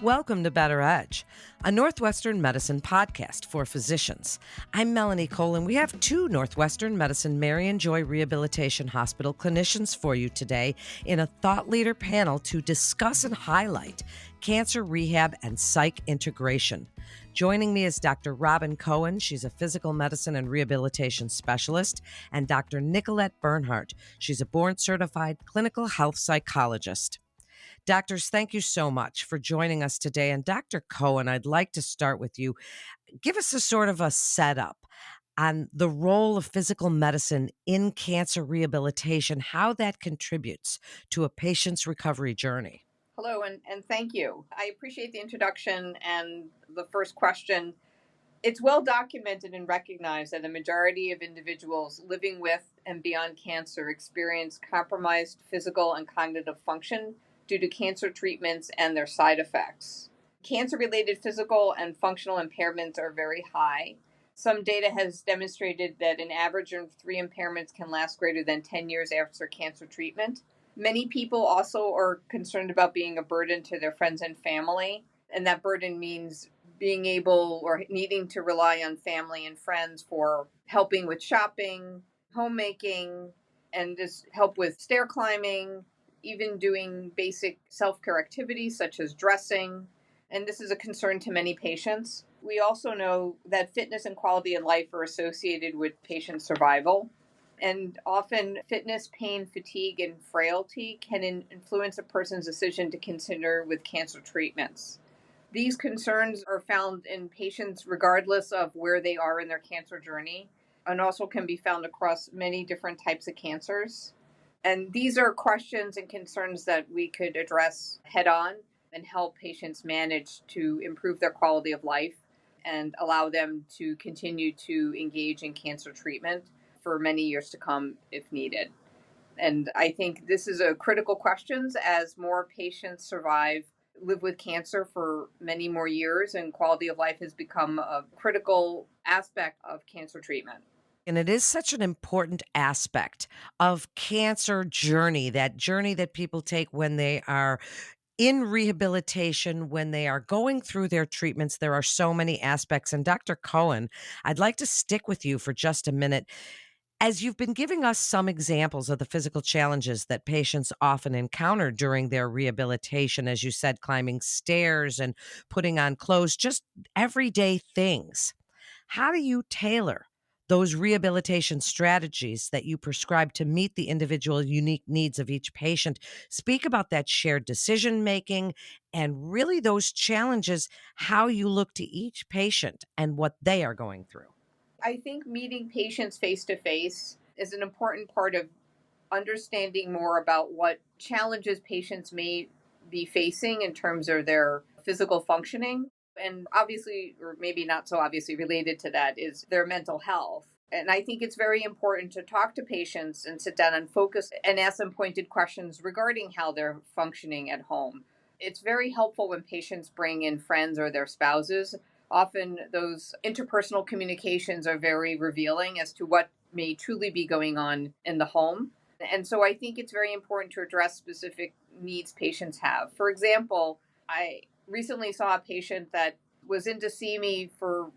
Welcome to Better Edge, a Northwestern medicine podcast for physicians. I'm Melanie Cohen. We have two Northwestern medicine Marianjoy Rehabilitation Hospital clinicians for you today in a thought leader panel to discuss and highlight cancer rehab and psych integration. Joining me is Dr. Robin Cohen. She's a physical medicine and rehabilitation specialist, and Dr. Nicolette Bernhardt. She's a board-certified clinical health psychologist. Doctors, thank you so much for joining us today. And Dr. Cohen, I'd like to start with you. Give us a sort of a setup on the role of physical medicine in cancer rehabilitation, how that contributes to a patient's recovery journey. Hello, and thank you. I appreciate the introduction and the first question. It's well documented and recognized that a majority of individuals living with and beyond cancer experience compromised physical and cognitive function due to cancer treatments and their side effects. Cancer-related physical and functional impairments are very high. Some data has demonstrated that an average of 3 impairments can last greater than 10 years after cancer treatment. Many people also are concerned about being a burden to their friends and family, and that burden means being able or needing to rely on family and friends for helping with shopping, homemaking, and just help with stair climbing, even doing basic self-care activities such as dressing. And this is a concern to many patients. We also know that fitness and quality of life are associated with patient survival. And often fitness, pain, fatigue, and frailty can influence a person's decision to consider with cancer treatments. These concerns are found in patients regardless of where they are in their cancer journey, and also can be found across many different types of cancers. And these are questions and concerns that we could address head on and help patients manage to improve their quality of life and allow them to continue to engage in cancer treatment for many years to come if needed. And I think this is a critical question as more patients live with cancer for many more years, and quality of life has become a critical aspect of cancer treatment. And it is such an important aspect of cancer journey that people take when they are in rehabilitation, when they are going through their treatments. There are so many aspects. And Dr. Cohen, I'd like to stick with you for just a minute. As you've been giving us some examples of the physical challenges that patients often encounter during their rehabilitation, as you said, climbing stairs and putting on clothes, just everyday things, how do you tailor those rehabilitation strategies that you prescribe to meet the individual unique needs of each patient? Speak about that shared decision making and really those challenges, how you look to each patient and what they are going through. I think meeting patients face to face is an important part of understanding more about what challenges patients may be facing in terms of their physical functioning. And obviously, or maybe not so obviously related to that, is their mental health. And I think it's very important to talk to patients and sit down and focus and ask them pointed questions regarding how they're functioning at home. It's very helpful when patients bring in friends or their spouses. Often those interpersonal communications are very revealing as to what may truly be going on in the home. And so I think it's very important to address specific needs patients have. For example, I recently saw a patient that was in to see me for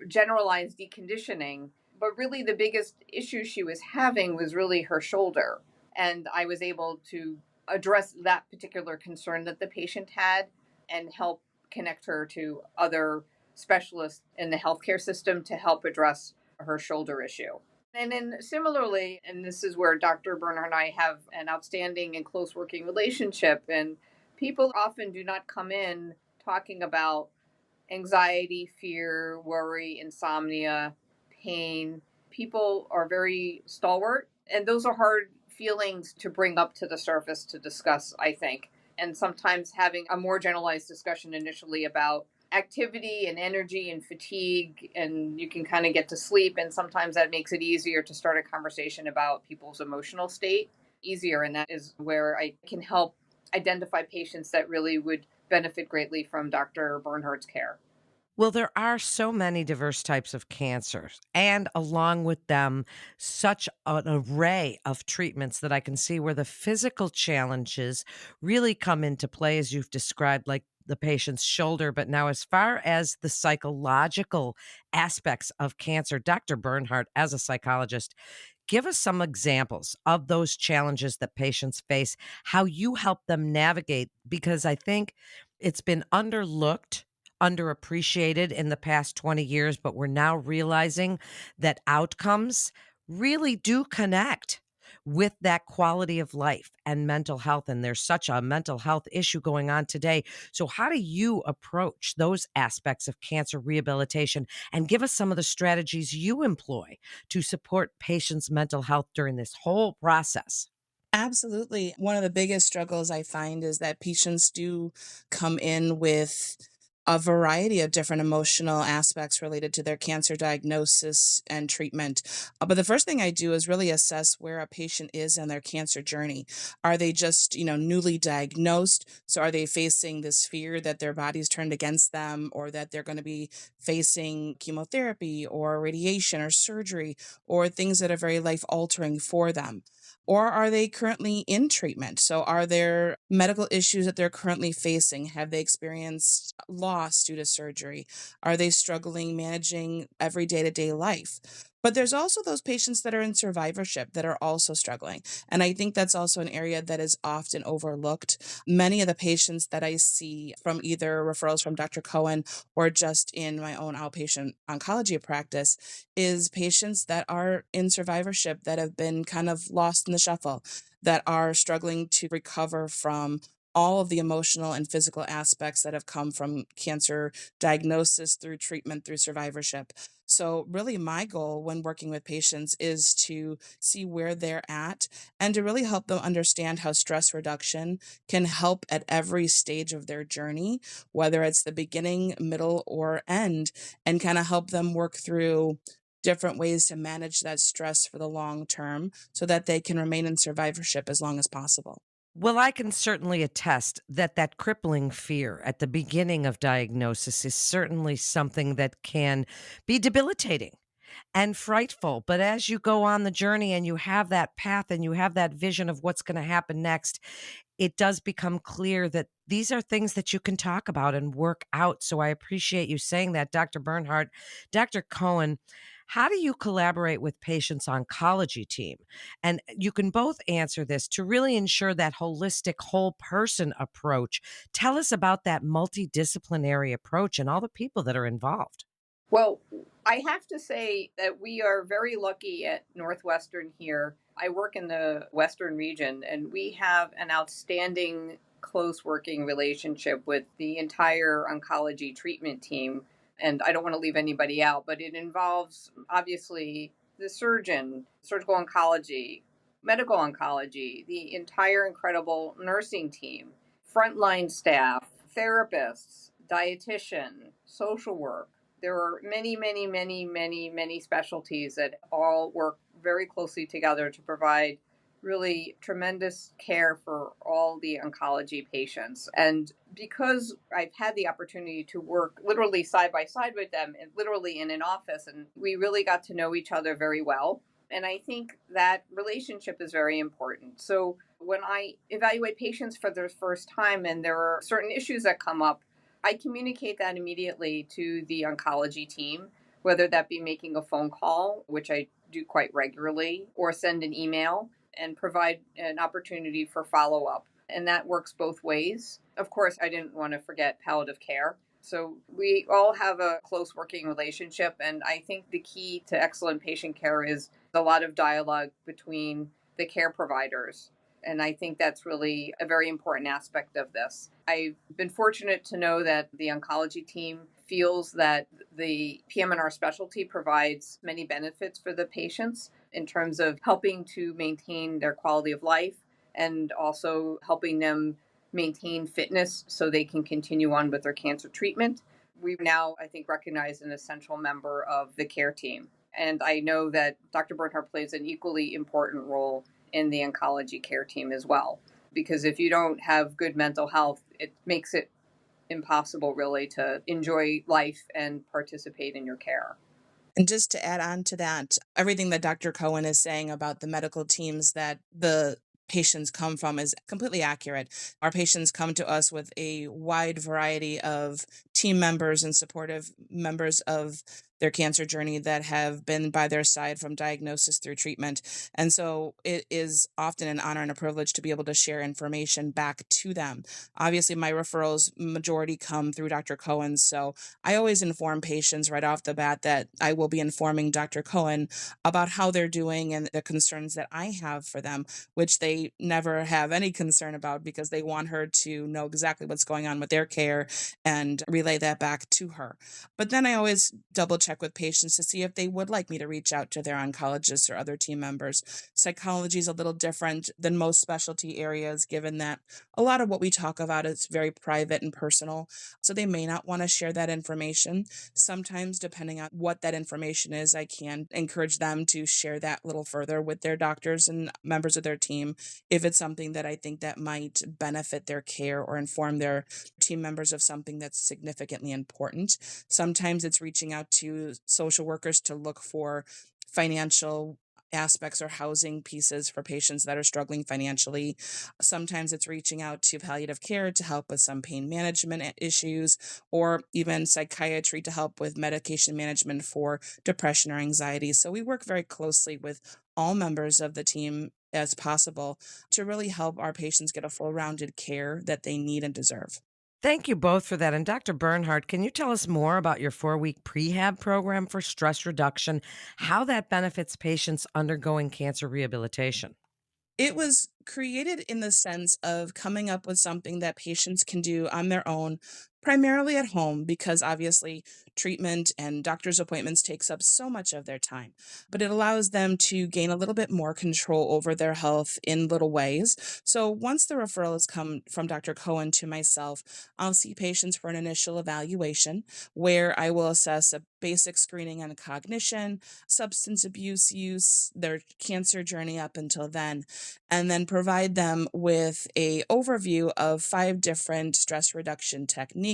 generalized deconditioning, but really the biggest issue she was having was really her shoulder. And I was able to address that particular concern that the patient had and help connect her to other specialists in the healthcare system to help address her shoulder issue. And then similarly, and this is where Dr. Bernhardt and I have an outstanding and close working relationship, and people often do not come in talking about anxiety, fear, worry, insomnia, pain. People are very stalwart, and those are hard feelings to bring up to the surface to discuss, I think. And sometimes having a more generalized discussion initially about activity and energy and fatigue, and you can kind of get to sleep, and sometimes that makes it easier to start a conversation about people's emotional state easier, and that is where I can help identify patients that really would benefit greatly from Dr. Bernhardt's care. Well, there are so many diverse types of cancers, and along with them, such an array of treatments that I can see where the physical challenges really come into play, as you've described, like the patient's shoulder. But now, as far as the psychological aspects of cancer, Dr. Bernhardt, as a psychologist, give us some examples of those challenges that patients face, how you help them navigate, because I think it's been underlooked, underappreciated in the past 20 years, but we're now realizing that outcomes really do connect with that quality of life and mental health. And there's such a mental health issue going on today. So, how do you approach those aspects of cancer rehabilitation? And give us some of the strategies you employ to support patients' mental health during this whole process. Absolutely. One of the biggest struggles I find is that patients do come in with a variety of different emotional aspects related to their cancer diagnosis and treatment. But the first thing I do is really assess where a patient is in their cancer journey. Are they just, newly diagnosed? So are they facing this fear that their body's turned against them, or that they're going to be facing chemotherapy or radiation or surgery, or things that are very life altering for them? Or are they currently in treatment? So, are there medical issues that they're currently facing? Have they experienced loss due to surgery? Are they struggling managing every day to day life? But there's also those patients that are in survivorship that are also struggling. And I think that's also an area that is often overlooked. Many of the patients that I see from either referrals from Dr. Cohen or just in my own outpatient oncology practice is patients that are in survivorship that have been kind of lost in the shuffle, that are struggling to recover from all of the emotional and physical aspects that have come from cancer diagnosis through treatment through survivorship. So, really, my goal when working with patients is to see where they're at and to really help them understand how stress reduction can help at every stage of their journey, whether it's the beginning, middle, or end, and kind of help them work through different ways to manage that stress for the long term so that they can remain in survivorship as long as possible. Well, I can certainly attest that that crippling fear at the beginning of diagnosis is certainly something that can be debilitating and frightful. But as you go on the journey and you have that path and you have that vision of what's going to happen next, it does become clear that these are things that you can talk about and work out. So I appreciate you saying that, Dr. Bernhardt. Dr. Cohen, how do you collaborate with patients' oncology team? And you can both answer this to really ensure that holistic, whole person approach. Tell us about that multidisciplinary approach and all the people that are involved. Well, I have to say that we are very lucky at Northwestern here. I work in the Western region, and we have an outstanding close working relationship with the entire oncology treatment team. And I don't want to leave anybody out, but it involves obviously the surgeon, surgical oncology, medical oncology, the entire incredible nursing team, frontline staff, therapists, dietitian, social work. There are many, many, many, many, many specialties that all work very closely together to provide really tremendous care for all the oncology patients. And because I've had the opportunity to work literally side by side with them, and literally in an office, and we really got to know each other very well. And I think that relationship is very important. So when I evaluate patients for their first time and there are certain issues that come up, I communicate that immediately to the oncology team, whether that be making a phone call, which I do quite regularly, or send an email and provide an opportunity for follow up. And that works both ways. Of course, I didn't want to forget palliative care. So we all have a close working relationship. And I think the key to excellent patient care is a lot of dialogue between the care providers. And I think that's really a very important aspect of this. I've been fortunate to know that the oncology team feels that the PM&R specialty provides many benefits for the patients in terms of helping to maintain their quality of life and also helping them maintain fitness so they can continue on with their cancer treatment. We've now, I think, recognized an essential member of the care team. And I know that Dr. Bernhardt plays an equally important role in the oncology care team as well. Because if you don't have good mental health, it makes it impossible really to enjoy life and participate in your care. And just to add on to that, everything that Dr. Cohen is saying about the medical teams that the patients come from is completely accurate. Our patients come to us with a wide variety of team members and supportive members of their cancer journey that have been by their side from diagnosis through treatment. And so it is often an honor and a privilege to be able to share information back to them. Obviously, my referrals majority come through Dr. Cohen. So I always inform patients right off the bat that I will be informing Dr. Cohen about how they're doing and the concerns that I have for them, which they never have any concern about because they want her to know exactly what's going on with their care and relay that back to her. But then I always double check with patients to see if they would like me to reach out to their oncologists or other team members. Psychology is a little different than most specialty areas, given that a lot of what we talk about is very private and personal. So they may not want to share that information. Sometimes, depending on what that information is, I can encourage them to share that a little further with their doctors and members of their team if it's something that I think that might benefit their care or inform their team members of something that's significantly important. Sometimes it's reaching out to social workers to look for financial aspects or housing pieces for patients that are struggling financially. Sometimes it's reaching out to palliative care to help with some pain management issues, or even psychiatry to help with medication management for depression or anxiety. So we work very closely with all members of the team as possible to really help our patients get a full rounded care that they need and deserve. Thank you both for that. And Dr. Bernhardt, can you tell us more about your 4-week prehab program for stress reduction, how that benefits patients undergoing cancer rehabilitation? It was created in the sense of coming up with something that patients can do on their own, primarily at home, because obviously treatment and doctor's appointments takes up so much of their time. But it allows them to gain a little bit more control over their health in little ways. So once the referral has come from Dr. Cohen to myself, I'll see patients for an initial evaluation where I will assess a basic screening on cognition, substance abuse use, their cancer journey up until then, and then provide them with a overview of 5 different stress reduction techniques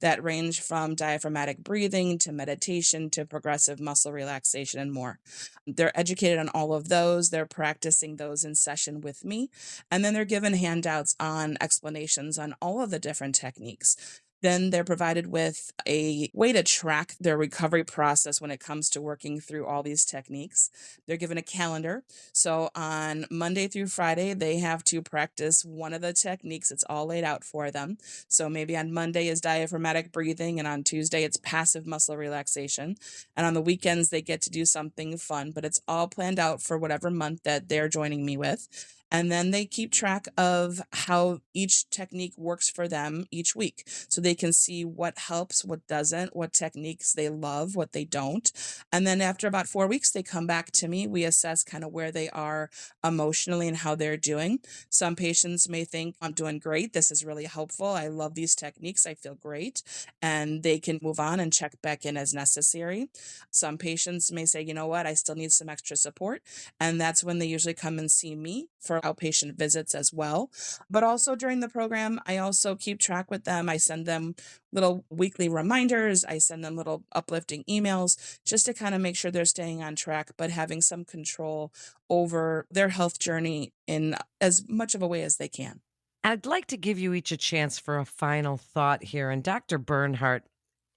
that range from diaphragmatic breathing to meditation to progressive muscle relaxation and more. They're educated on all of those. They're practicing those in session with me. And then they're given handouts on explanations on all of the different techniques. Then they're provided with a way to track their recovery process when it comes to working through all these techniques. They're given a calendar. So on Monday through Friday, they have to practice one of the techniques. It's all laid out for them. So maybe on Monday is diaphragmatic breathing, and on Tuesday it's passive muscle relaxation. And on the weekends, they get to do something fun, but it's all planned out for whatever month that they're joining me with. And then they keep track of how each technique works for them each week. So they can see what helps, what doesn't, what techniques they love, what they don't. And then after about 4 weeks, they come back to me. We assess kind of where they are emotionally and how they're doing. Some patients may think, I'm doing great. This is really helpful. I love these techniques. I feel great. And they can move on and check back in as necessary. Some patients may say, you know what, I still need some extra support. And that's when they usually come and see me for outpatient visits as well. But also during the program, I also keep track with them. I send them little weekly reminders. I send them little uplifting emails just to kind of make sure they're staying on track, but having some control over their health journey in as much of a way as they can. I'd like to give you each a chance for a final thought here. And Dr. Bernhardt,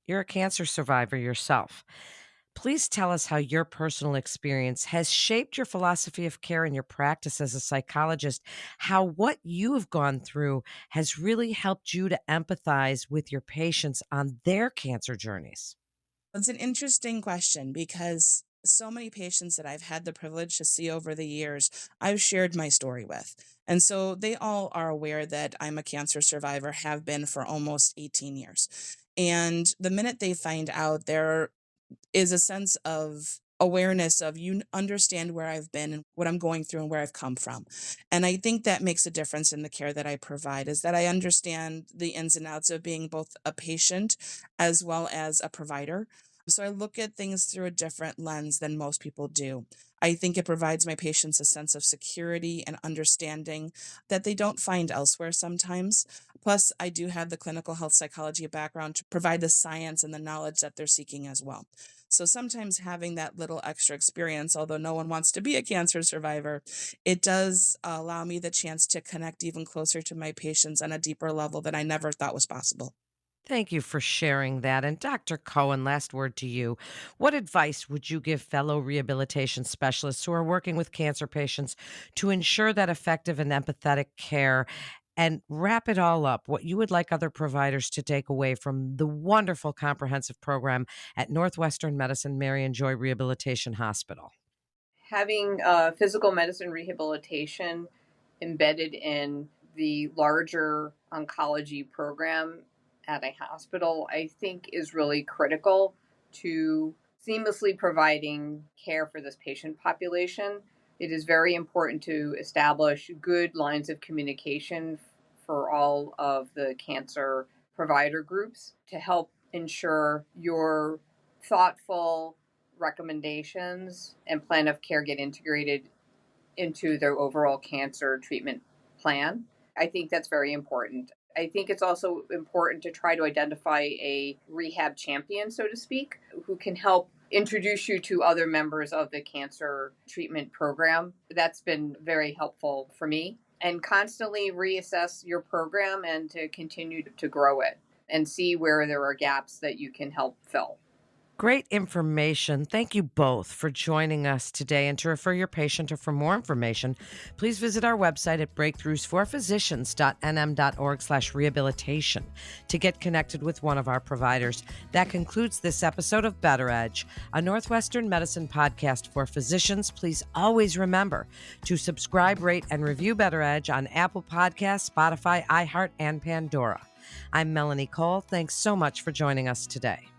you're a cancer survivor yourself. Please tell us how your personal experience has shaped your philosophy of care and your practice as a psychologist, how what you have gone through has really helped you to empathize with your patients on their cancer journeys. It's an interesting question because so many patients that I've had the privilege to see over the years, I've shared my story with. And so they all are aware that I'm a cancer survivor, have been for almost 18 years. And the minute they find out, there is a sense of awareness of you understand where I've been and what I'm going through and where I've come from. And I think that makes a difference in the care that I provide is that I understand the ins and outs of being both a patient as well as a provider. So I look at things through a different lens than most people do. I think it provides my patients a sense of security and understanding that they don't find elsewhere sometimes. Plus, I do have the clinical health psychology background to provide the science and the knowledge that they're seeking as well. So sometimes having that little extra experience, although no one wants to be a cancer survivor, it does allow me the chance to connect even closer to my patients on a deeper level that I never thought was possible. Thank you for sharing that. And Dr. Cohen, last word to you. What advice would you give fellow rehabilitation specialists who are working with cancer patients to ensure that effective and empathetic care? And wrap it all up, what you would like other providers to take away from the wonderful comprehensive program at Northwestern Medicine Marianjoy Rehabilitation Hospital. Having physical medicine rehabilitation embedded in the larger oncology program at a hospital, I think is really critical to seamlessly providing care for this patient population. It is very important to establish good lines of communication for all of the cancer provider groups to help ensure your thoughtful recommendations and plan of care get integrated into their overall cancer treatment plan. I think that's very important. I think it's also important to try to identify a rehab champion, so to speak, who can help introduce you to other members of the cancer treatment program. That's been very helpful for me. And constantly reassess your program and to continue to grow it and see where there are gaps that you can help fill. Great information. Thank you both for joining us today. And to refer your patient or for more information, please visit our website at breakthroughsforphysicians.nm.org/rehabilitation to get connected with one of our providers. That concludes this episode of Better Edge, a Northwestern medicine podcast for physicians. Please always remember to subscribe, rate, and review Better Edge on Apple Podcasts, Spotify, iHeart, and Pandora. I'm Melanie Cole. Thanks so much for joining us today.